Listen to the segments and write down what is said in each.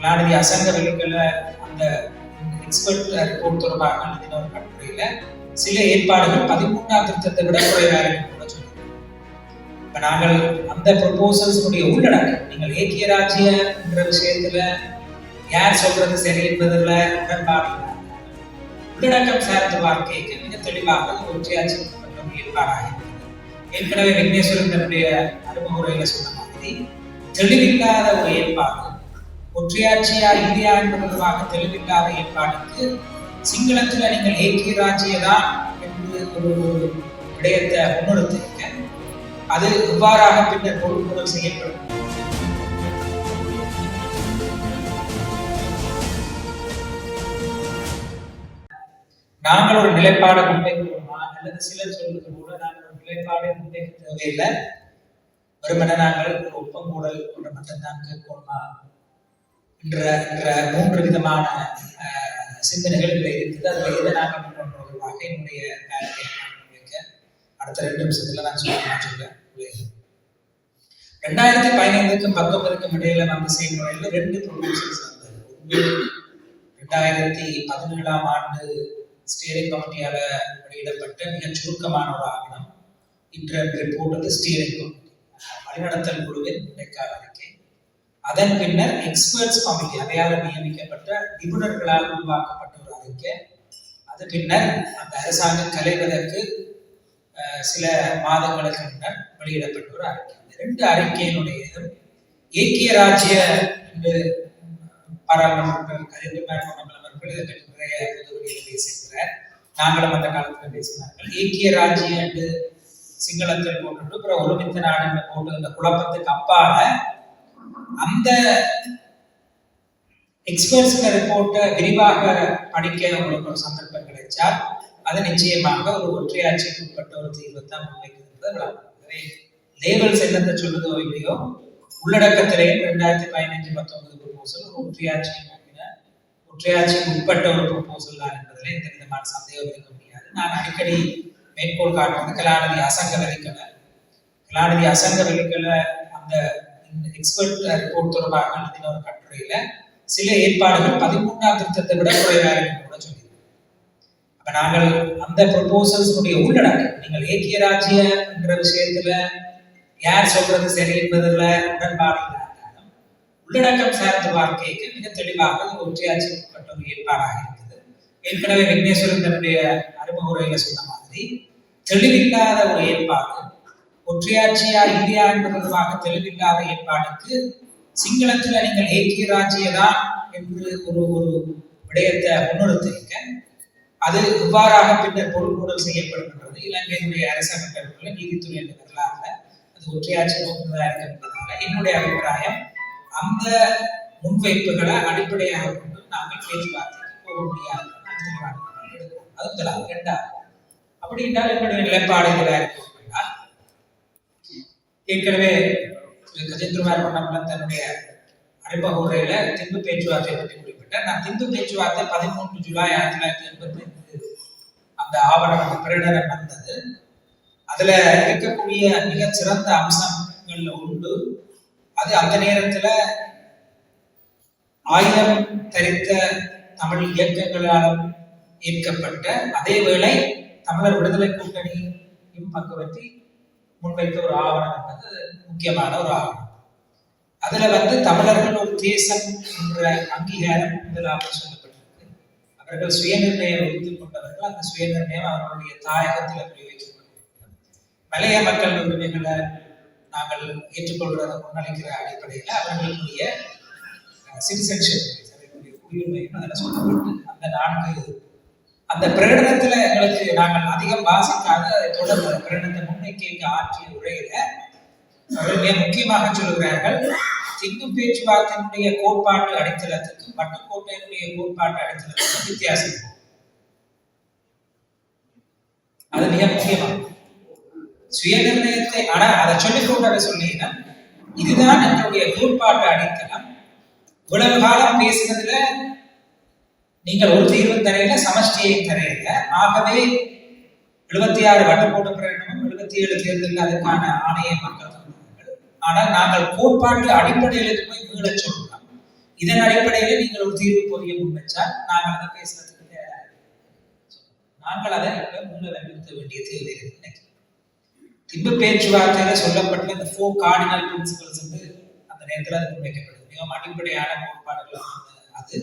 கலாநிதி அசங்க வெளிக்கல அந்த expert report தொடர்பாக எழுதின ஒரு கட்டுரையில சில ஏற்பாடுகள் 13ஆம் திருத்தத்தை விட குறைவாக கூட சொல்லுங்க. இப்ப நாங்கள் அந்த ப்ரொபோசல்ஸுடைய உள்ளடக்கம் நீங்கள் ஏக்கிய ராஜ்ய என்ற விஷயத்துல யார் சொல்றது சரி என்பதில் உடன்பாடு உள்ளடக்கம் சார்ந்த வாழ்க்கைக்கு மிக தெளிவாக ஒற்றையாட்சி ஏற்பாடாக இருக்கிறது. ஏற்கனவே விக்னேஸ்வரன் தன்னுடைய அனுபவமுறையில சொன்ன மாதிரி தெளிவில்லாத ஒரு ஏற்பாடு, ஒற்றையாட்சியா இல்லையா என்பதற்காக தெளிவில்லாத ஏற்பாடுக்கு சிங்களத்துல நீங்கள் ஏக்கிய ராஜ்யதான் என்று ஒரு விடயத்தை முன்னிறுத்திருக்க அது இவ்வாறாக பின்னர் பொருட்பொருள் செய்யப்படும். நாங்கள் ஒரு நிலைப்பாடு முன்வைக்கிறோமா அல்லது சிலர் சொல்வது கூட நாங்கள் ஒரு நிலைப்பாடு முன்வைக்க தேவையில்லை, வெறுமனே நாங்கள் ஒரு ஒப்பங்கூடல் கொண்ட மட்டும்தான் கேட்போமா என்ற 3 விதமான சிந்தனைகள் இதில் இருக்குது. அதில் எதை நாங்கள் முன்னோடுவதாக என்னுடைய முன்வைக்க அடுத்த 2 நிமிஷத்துல நான் சொல்ல 2015க்கும் 19க்கும் இடையில வந்த செயல்முறையில் 2 ப்ரொபோசல்ஸ் வந்தது. 2017ஆம் ஆண்டு ஸ்டீரிங் கமிட்டியால வெளியிடப்பட்ட மிக சுருக்கமான ஒரு ஆவணம் இன்டர்ன் ரிப்போர்ட் அது ஸ்டீரிங் கமிட்டி வழிநடத்தல் குழுவின் இடைக்கால அறிக்கை. அதன் பின்னர் எக்ஸ்பர்ட்ஸ் கமிட்டி அவையால் நியமிக்கப்பட்ட நிபுணர்களால் உருவாக்கப்பட்ட ஒரு அறிக்கை. அது பின்னர் அந்த அரசாங்கம் கலைவதற்கு சில மாதங்களுக்கு முன்னர் வெளியிடப்பட்ட ஒரு அறிக்கை. இந்த 2 அறிக்கையினுடைய ஏக்கிய ராஜ்ய என்று பாராளுமன்ற அவர்கள் இதை பற்றி நிறைய பொதுவெளியில் பேசியிருக்கிறார். நாங்களும் அந்த காலத்தில் பேசினார்கள். ஏக்கிய ராஜ்யம் என்று சிங்களத்தில் போட்டு அப்புறம் ஒருமித்த நாடு என்று போட்டு இந்த குழப்பத்துக்கு அப்பால அந்த எக்ஸ்பர்ட்ஸ் ரிப்போர்ட்டை விரிவாக படிக்க உங்களுக்கு ஒரு சந்தர்ப்பம் கிடைச்சால் அது நிச்சயமாக ஒரு ஒற்றையாட்சிக்கு உட்பட்ட ஒரு தீர்வை தான் முன்வைக்கிறது. லேபல்ஸ் என்னத்தை சொல்லுதோ இல்லையோ உள்ளடக்கத்திலேயும் 2015-19 ப்ரொபோசல் ஒரு ஒற்றையாட்சிக்கு உட்பட்ட ஒரு ப்ரொபோசல் தான் என்பதில் எந்த விதமான சந்தேகம் இருக்க முடியாது. நான் அடிக்கடி மேற்கோள் காட்டுவது கலாநிதி அசங்க வெளிக்கல அந்த எக்ஸ்பர்ட் ரிப்போர்ட் தொடர்பாக எழுதின ஒரு கட்டுரையில சில ஏற்பாடுகள் 13ஆம் திருத்தத்தை விட குறைவாக கூட சொல்லியிருக்கோம். அப்ப நாங்கள் அந்த ப்ரொபோசல்ஸுடைய உள்ளடக்கம் நீங்கள் ஏக்கிய ராஜ்ய என்ற விஷயத்துல யார் சொல்றது சரி என்பதில் உடன்பாடு இல்லாதாலும் உள்ளடக்கம் சார்ந்த வாழ்க்கைக்கு மிக தெளிவாக ஒற்றையாட்சி உட்பட்ட ஒரு ஏற்பாடாக இருக்குது. ஏற்கனவே விக்னேஸ்வரன் தன்னுடைய அனுபவமுறையில சொன்ன மாதிரி தெளிவில்லாத ஒரு ஏற்பாடு, ஒற்றையாட்சியா இல்லையா என்பதற்காக தெளிவில்லாத ஏற்பாடுக்கு சிங்களத்துல நீங்கள் ஏக்கிய ராஜ்யதான் என்று ஒரு விடயத்தை முன்னிறுத்திருக்க அது இவ்வாறாக பின்னர் பொருட்பொருள் செய்யப்படுகின்றது. இலங்கையினுடைய அரசாங்கத்தில் நீதித்துறை என்ற வரலாறுல அது ஒற்றையாட்சி நோக்குவதாக இருக்கின்றதால என்னுடைய அபிப்பிராயம் அந்த முன்வைப்புகளை அடிப்படையாக கொண்டு நாங்கள் பேச்சுவார்த்தைக்கு போக முடியாது. அது முதலாவது. 2வது, அப்படி என்றால் என்னுடைய நிலைப்பாடுகளாக இருக்கும் அப்படின்னா ஏற்கனவே கஜேந்திரகுமார் பொன்னம்பலம் தன்னுடைய அறிமுக உரையில திம்பு பேச்சுவார்த்தை பற்றி குறிப்பிட்டார். நான் திம்பு பேச்சுவார்த்தை 13 ஜூலை 1985 அந்த ஆவணம் அந்த பிரகடனம் வந்தது. அதுல இருக்கக்கூடிய மிக சிறந்த அம்சங்கள்ல உண்டு. அது அந்த நேரத்துல ஆயுதம் தரித்த தமிழ் இயக்கங்களால் ஏற்கப்பட்ட அதே வேளை தமிழர் விடுதலை கூட்டணியும் பங்கு பற்றி முன்வைத்த ஒரு ஆவணம் என்பது முக்கியமான ஒரு ஆவணம். அதுல தமிழர்கள் ஒரு தேசம் என்ற அங்கீகாரம் முதலாக சொல்லப்பட்டிருக்கு. அவர்கள் சுயநிர்ணயம் எடுத்துக் கொண்டவர்கள். அந்த சுயநிர்ணயம் அவர்களுடைய தாயகத்தில் பிரயோகிக்கப்பட்டிருக்கிறது. மலைய மக்கள் உரிமைகளை நாங்கள் ஏற்றுக்கொள்றதை முன்னளிக்கிற அடிப்படையில் அவர்களுடைய சிட்டிசன்ஷிப் குடியுரிமையும் அதில் சொல்லப்பட்டு அந்த 4 அந்த பிரகடனத்துல எங்களுக்கு நாங்கள் அதிகம் வாசிக்காத தொடர்ந்து பிரகடனத்தை முன்வைக்க ஆற்றிய உரையில அவர்கள் முக்கியமாக சொல்லுகிறார்கள், திம்பு பேச்சுவார்த்தையினுடைய கோட்பாட்டு அடித்தளத்துக்கும் பட்டுக்கோட்டையினுடைய கோட்பாட்டு அடித்தளத்துக்கும் வித்தியாசம். அது மிக முக்கியமானது. சுயநிர்ணயத்தை ஆனா அதை சொல்லிக்கொண்டாட சொன்னீங்கன்னா இதுதான் என்னுடைய கோட்பாட்டு அடித்தளம். இவ்வளவு காலம் பேசுனதுல நீங்கள் ஒரு தீர்வு தரையில சமஷ்டியை தரையில. ஆகவே 76 வட்டப்போட்ட பிரகடனமும் 77 தேர்தலில் அதற்கான ஆணையை மக்கள் தந்தார்கள். ஆனால் நாங்கள் கோட்பாட்டு அடிப்படையில போய் மீள சொல்றோம். இதன் அடிப்படையில நீங்கள் ஒரு தீர்வு பொறிய முன்வச்சால் நாங்கள் அதை பேசுறதுக்கு தயாராக நாங்கள் அதை இப்ப முன்ன வலியுறுத்த வேண்டிய தேவை இருக்கு. திம்பு பேச்சுவார்த்தையில சொல்லப்பட்ட இந்த 4 கார்டினல் பிரின்சிபல்ஸ் வந்து அந்த நேரத்தில் அது முன்வைக்கப்படுது. மிகவும் அடிப்படையான கோட்பாடுகள் அது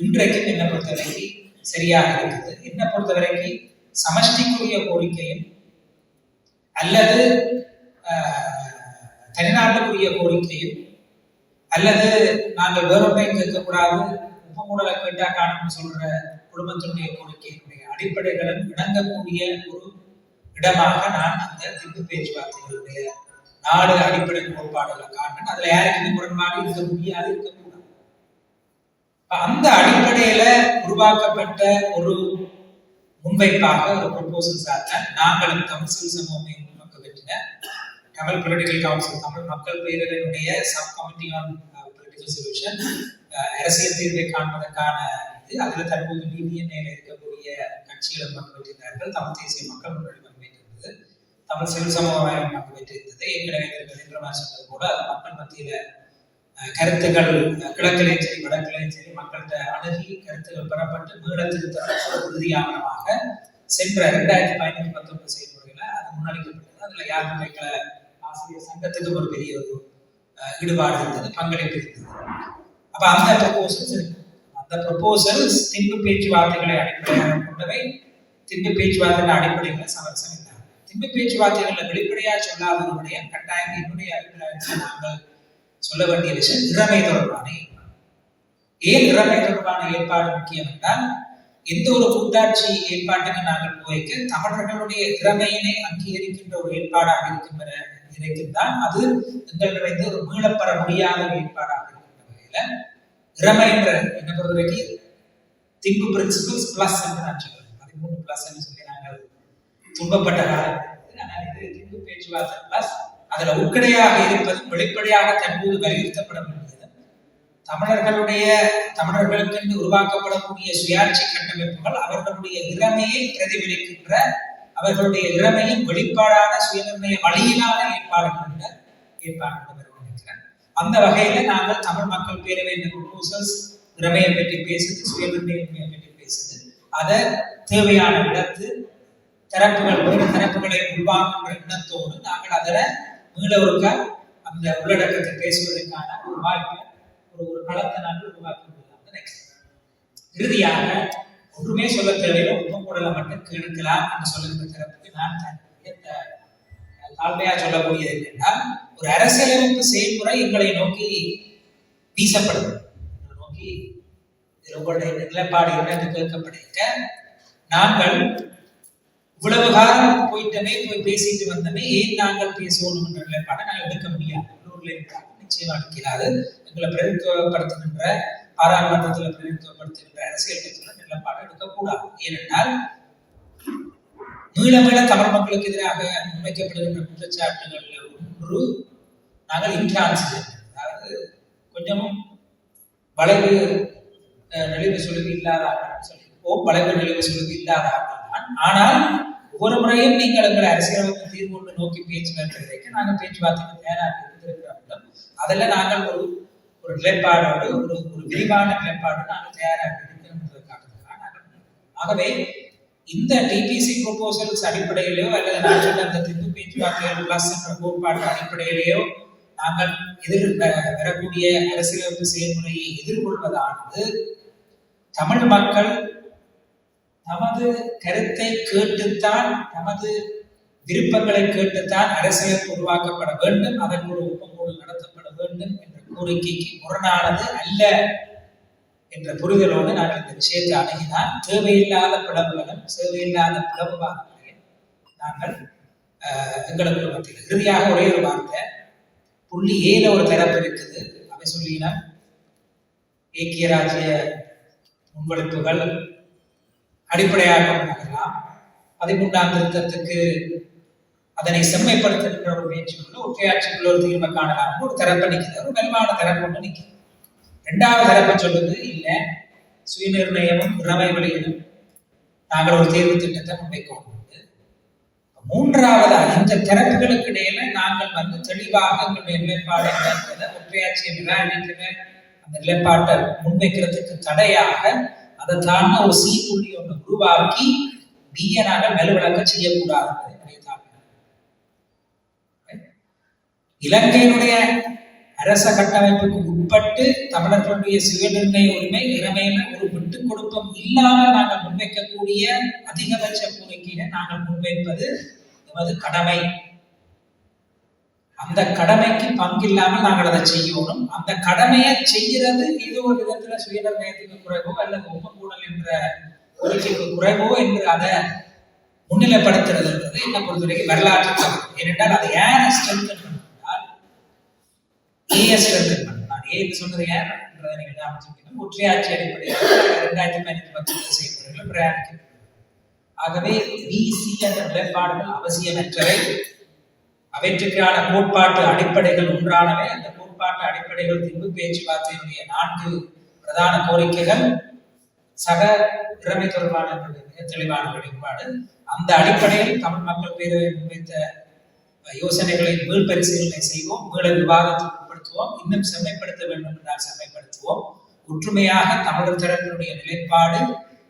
இன்றைக்கும் என்ன பொறுத்தவரைக்கு சரியாக இருக்குது. என்ன பொறுத்தவரைக்கும் சமஷ்டிக்குரிய கோரிக்கையும் அல்லது தனிநாட்டுக்குரிய கோரிக்கையும் அல்லது நாங்கள் வேறொன்றையும் கேட்கக்கூடாது உபமூடலை கேட்டா காணும்னு சொல்ற குடும்பத்தினுடைய கோரிக்கையினுடைய அடிப்படைகளும் இணங்கக்கூடிய ஒரு இடமாக நான் அந்த திம்பு பேச்சுவார்த்தைகளுடைய 4 அடிப்படை கோட்பாடுகளை காண்றேன். அதுல யாருக்குமே முரண்பாடு இருக்க முடியாது, இருக்கக்கூடாது. அந்த அடிப்படையில உருவாக்கப்பட்ட ஒரு முன்வைப்பாக ஒரு ப்ரொபோசல்ஸாக நாங்களும் தமிழ் சிவில் சமூகமே முன்வைக்க பெற்ற தமிழ் பொலிட்டிக்கல் கவுன்சில், தமிழ் மக்கள் பேரவையினுடைய sub committee on political solution, அரசியல் தீர்வை காண்பதற்கான இது. அதுல தற்போது டிஎன்ஏல இருக்கக்கூடிய கட்சிகள் பங்கு பெற்றிருந்தார்கள். தமிழ் தேசிய மக்கள் முன்னணி பங்கு பெற்றிருந்தது, தமிழ் சிவில் சமூகம் பங்கு பெற்றிருந்தது. ஏற்கனவே சொன்னது போல அது மக்கள் மத்தியில கருத்துக்கள் கிழக்கிலையும் சரி வடக்கிலையும் சரி மக்கள்கிட்ட அணுகி கருத்துக்கள் பெறப்பட்டு மீள திருத்த உறுதியானமாக சென்ற 2015-19 செயல்முறையில அது முன்னெடுக்கப்பட்டது. அதுல யாருமே ஆசிரியர் சங்கத்துக்கு ஒரு பெரிய ஒரு ஈடுபாடு இருந்தது, பங்களிப்பு இருந்தது. அப்ப அந்த ப்ரொபோசல்ஸ் திம்பு பேச்சுவார்த்தைகளை அடிப்படையாக கொண்டவை. திம்பு பேச்சுவார்த்தைகள் அடிப்படையில் சமரசம் இல்லை. திம்பு பேச்சுவார்த்தைகள்ல வெளிப்படையா சொல்லாதவருடைய கட்டாயம் என்னுடைய அபிப்பிராயத்தில் நாங்கள் சொல்ல வேண்டிய விஷயம் இறமை தொடர்பான ஏற்பாடு. ஏன் இறமை தொடர்பான ஏற்பாடு முக்கியம் என்றால், எந்த ஒரு கூட்டாட்சி ஏற்பாட்டுக்கு நாங்கள் போய்க்க தமிழர்களுடைய திறமையினை அங்கீகரிக்கின்ற ஒரு ஏற்பாடாக இருக்கின்றால் அது எங்களிடமிருந்து ஒரு மீளப்பெற முடியாத ஒரு ஏற்பாடாக இருக்கின்ற வகையில இறமை என்ற என்ன பொறுத்தவரைக்கும் திம்பு பிரின்சிபல்ஸ் பிளஸ் என்று நான் சொல்றேன். 13 பிளஸ் என்று சொல்லி நாங்கள் துன்பப்பட்ட காலம். ஆனால் இது திம்பு பேச்சுவார்த்தை பிளஸ். அதுல உட்கடையாக இருப்பது வெளிப்படையாக தற்போது வலியுறுத்தப்பட வேண்டியது தமிழர்களுக்கு உருவாக்கப்படக்கூடிய சுயாட்சி கட்டமைப்புகள் அவர்களுடைய இறமையை பிரதிபலிக்கின்ற, அவர்களுடைய இறமையின் வெளிப்பாடான சுயநிர்ணய வழியிலான ஏற்பாடுகள் அந்த வகையில நாங்கள் தமிழ் மக்கள் பேரவை என்ற ப்ரொபோசல்ஸ் இறமையை பற்றி பேசுது, சுயநிர்ணய பற்றி பேசுது. அதை தேவையான இடத்து தரப்புகளை உருவாக்குகின்ற எண்ணத்தோடு நாங்கள் அதில் மீள ஒருக்க அந்த உள்ளடக்கத்தை பேசுவதற்கான ஒரு வாய்ப்பை ஒரு களத்தை நாங்கள் உருவாக்கி கொள்ளலாம். இறுதியாக ஒன்றுமே சொல்ல தேவையில்லை, உபமூடலை மட்டும் கேட்கலாம் என்று சொல்லுகின்ற தரப்புக்கு நான் தாழ்மையா சொல்லக்கூடியது என்னென்றால், ஒரு அரசியலமைப்பு செயல்முறை எங்களை நோக்கி வீசப்படுது, நோக்கி உங்களுடைய நிலைப்பாடு என்ன என்று கேட்கப்படுக நாங்கள் இவ்வளவு காலம் போயிட்டமே போய் பேசிட்டு வந்தமே ஏன் நாங்கள் பேசுவோம் என்ற நிலைப்பாடை நாங்கள் எடுக்க முடியாது. நிச்சயமா எடுக்கிறாரு. எங்களை பிரதித்துவப்படுத்துகின்ற பாராளுமன்றத்தில் பிரதித்துவப்படுத்துகின்ற அரசியல் கட்சிகள் நிலைப்பாடு எடுக்கக்கூடாது. ஏனென்றால் மீள தமிழ் மக்களுக்கு எதிராக முன்வைக்கப்படுகின்ற குற்றச்சாட்டுகள்ல ஒன்று நாங்கள் இன்ட்ரான்சிஜென்ட், அதாவது கொஞ்சமும் வளைவு நெளிவு சுழுவு இல்லாத சொல்லியிருப்போம். வளைவு நெளிவு சுழுவு இல்லாத ஆனால் ஒவ்வொரு முறையும் நீங்கள் எங்களை அரசியலமைப்பு தீர்வு கொண்டு நோக்கி பேச்சுவார்த்தை நாங்கள் பேச்சுவார்த்தைக்கு தயாராக இருந்திருக்கிறோம். அதில் நாங்கள் ஒரு நிலைப்பாடோடு ஒரு விரிவான நிலைப்பாடு நாங்கள் தயாராக இருக்கிறோம். ஆகவே இந்த டிபிசி ப்ரொபோசல்ஸ் அடிப்படையிலேயோ அல்லது நான் சொன்ன அந்த திம்பு பேச்சுவார்த்தைகள் பிளஸ் என்ற கோட்பாடு அடிப்படையிலேயோ நாங்கள் வரக்கூடிய அரசியலமைப்பு செயல்முறையை எதிர்கொள்வதானது தமிழ் மக்கள் நமது கருத்தை கேட்டுத்தான், நமது விருப்பங்களை கேட்டுத்தான் அரசியல் உருவாக்கப்பட வேண்டும், அதற்கு ஒரு ஒப்பந்தோடு நடத்தப்பட வேண்டும் என்ற கோரிக்கைக்கு முரணானது அல்ல என்ற புரிதலோடு நாங்கள் இந்த விஷயத்தை அணுகினால் தேவையில்லாத பிளவுகளும் தேவையில்லாத பிளவுவாதங்களை நாங்கள் எங்களுக்கு மத்தியில். இறுதியாக ஒரே ஒரு வார்த்தை, புள்ளி ஏல ஒரு தரப்பு இருக்குது. அவை சொல்லினா ஏக்கிய ராஜ்ய முன்வெடுப்புகள் அடிப்படையாக நகரலாம், 13ஆம் திருத்தத்துக்கு அதனை செம்மைப்படுத்துகின்ற ஒரு முயற்சிக்குள்ள ஒற்றையாட்சிக்குள்ள ஒரு தீர்வை காணலாம் ஒரு தரப்பை நிற்கிறது, ஒரு வலுவான தரப்பு ஒன்று நிற்கிறது. 2வது தரப்பை சொல்லுது இல்ல சுயநிர்ணயமும் இறமை வழியிலும் நாங்கள் ஒரு தேர்வு திட்டத்தை முன்வைக்கணும். 3வது இந்த தரப்புகளுக்கு இடையில நாங்கள் தெளிவாக எங்களுடைய நிலைப்பாடு என்பதை ஒற்றையாட்சியை நிராகரிக்கிற அந்த நிலைப்பாட்டை முன்வைக்கிறதுக்கு தடையாக அதை தாண்ட ஒரு சி புள்ளி ஒன்று உருவாக்கி பியை நாங்கள் வலுவிழக்க செய்யக்கூடாது. இலங்கையினுடைய அரச கட்டமைப்புக்கு உட்பட்டு தமிழர்களுடைய சுயநிர்ணய உரிமை இறமையில ஒரு விட்டுக் கொடுப்பம் இல்லாமல் நாங்கள் முன்வைக்கக்கூடிய அதிகபட்ச கோரிக்கையை நாங்கள் முன்வைப்பது நமது கடமை. அந்த கடமைக்கு பங்கில்லாமல் நாங்கள் அதை செய்யணும். அந்த கடமையை செய்கிறது ஏதோ ஒரு விதத்துல சுயநிர்ணயத்துக்கு குறைவோ அல்லது ஒப்பங்கூடல் என்ற கோரிக்கைக்கு குறைவோ என்று அதை முன்னிலைப்படுத்துறது என்ன பொறுத்தவரைக்கும் வரலாற்று. ஏனென்றால் அதை யாரை ஸ்ட்ரென்தன் பண்ணால் ஸ்ட்ரென்தன் பண்ணால் என்று சொன்னது யார் என்றதை நீங்கள் ஞாபகம் ஒற்றையாட்சி அடிப்படையில் 2015 செய்யப்படுகிற பிரயாணிக்க. ஆகவே VC என்ற நிலைப்பாடுகள் அவசியமற்றவை. அவற்றுக்கான கோட்பாட்டு அடிப்படைகள் ஒன்றானவை. அந்த கோட்பாட்டு அடிப்படைகள் திம்பு பேச்சுவார்த்தையினுடைய 4 பிரதான கோரிக்கைகள் சக திறமை தொடர்பான மிக தெளிவான வெளிப்பாடு. அந்த அடிப்படையில் தமிழ் மக்கள் பேரவை முன்வைத்த யோசனைகளை மீள் பரிசீலனை செய்வோம், மீள விவாதத்துக்கு உட்படுத்துவோம், இன்னும் செம்மைப்படுத்த வேண்டும் என்றால் செம்மைப்படுத்துவோம். ஒற்றுமையாக தமிழர் தரப்பினுடைய நிலைப்பாடு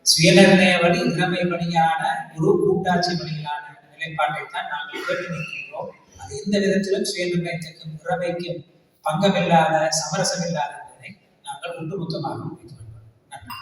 சுயநிர்ணய வழி இறமை வழியான ஒரு கூட்டாட்சி வழியிலான நிலைப்பாட்டை தான் நாங்கள் கேட்டு நிற்கிறோம். அது எந்த விதத்திலும் சுயநிர்ணயத்துக்கும் இறமைக்கும் பங்கமில்லாத சமரசமில்லாத என்பதை நாங்கள் ஒட்டுமொத்தமாக முடித்துக் கொள்வோம். நன்றி.